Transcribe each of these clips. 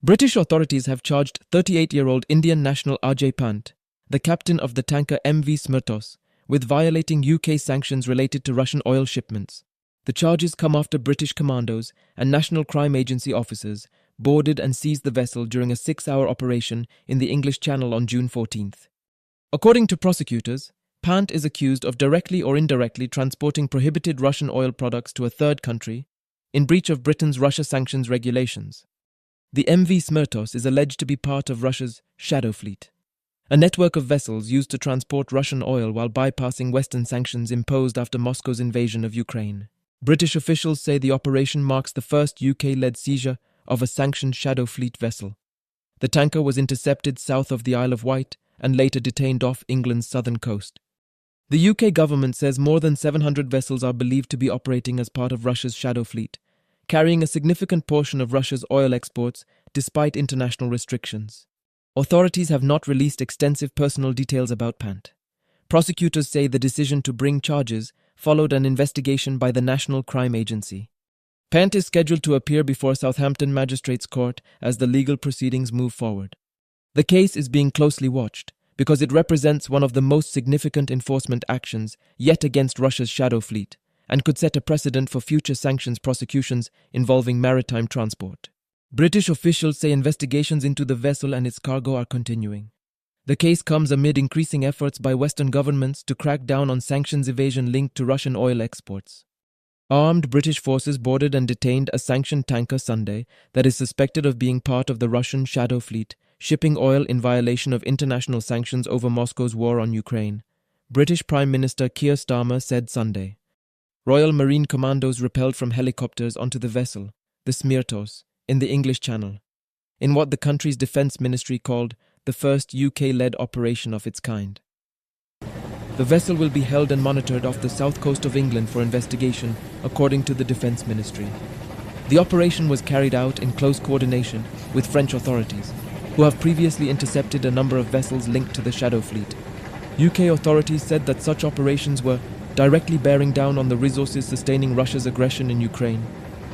British authorities have charged 38-year-old Indian national Ajay Pant, the captain of the tanker MV Smyrtos, with violating UK sanctions related to Russian oil shipments. The charges come after British commandos and National Crime Agency officers boarded and seized the vessel during a 6-hour operation in the English Channel on June 14th. According to prosecutors, Pant is accused of directly or indirectly transporting prohibited Russian oil products to a third country in breach of Britain's Russia sanctions regulations. The MV Smyrtos is alleged to be part of Russia's shadow fleet, a network of vessels used to transport Russian oil while bypassing Western sanctions imposed after Moscow's invasion of Ukraine. British officials say the operation marks the first UK-led seizure of a sanctioned shadow fleet vessel. The tanker was intercepted south of the Isle of Wight and later detained off England's southern coast. The UK government says more than 700 vessels are believed to be operating as part of Russia's shadow fleet, carrying a significant portion of Russia's oil exports despite international restrictions. Authorities have not released extensive personal details about Pant. Prosecutors say the decision to bring charges followed an investigation by the National Crime Agency. Pant is scheduled to appear before Southampton Magistrates Court as the legal proceedings move forward. The case is being closely watched because it represents one of the most significant enforcement actions yet against Russia's shadow fleet and could set a precedent for future sanctions prosecutions involving maritime transport. British officials say investigations into the vessel and its cargo are continuing. The case comes amid increasing efforts by Western governments to crack down on sanctions evasion linked to Russian oil exports. Armed British forces boarded and detained a sanctioned tanker Sunday that is suspected of being part of the Russian shadow fleet, shipping oil in violation of international sanctions over Moscow's war on Ukraine, British Prime Minister Keir Starmer said Sunday. Royal Marine commandos rappelled from helicopters onto the vessel, the Smyrtos, in the English Channel, in what the country's defence ministry called the first UK-led operation of its kind. The vessel will be held and monitored off the south coast of England for investigation, according to the Defence Ministry. The operation was carried out in close coordination with French authorities, who have previously intercepted a number of vessels linked to the shadow fleet. UK authorities said that such operations were directly bearing down on the resources sustaining Russia's aggression in Ukraine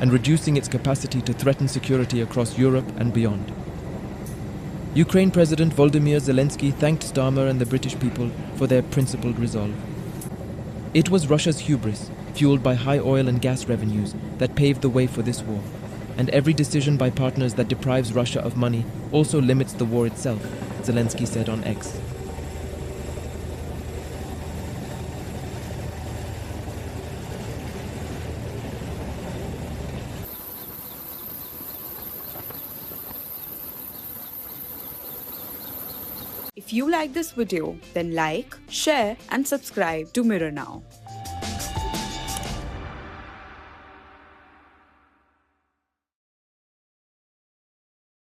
and reducing its capacity to threaten security across Europe and beyond. Ukraine President Volodymyr Zelensky thanked Starmer and the British people for their principled resolve. It was Russia's hubris, fueled by high oil and gas revenues, that paved the way for this war, and every decision by partners that deprives Russia of money also limits the war itself, Zelensky said on X. If you like this video, then like, share and subscribe to Mirror Now.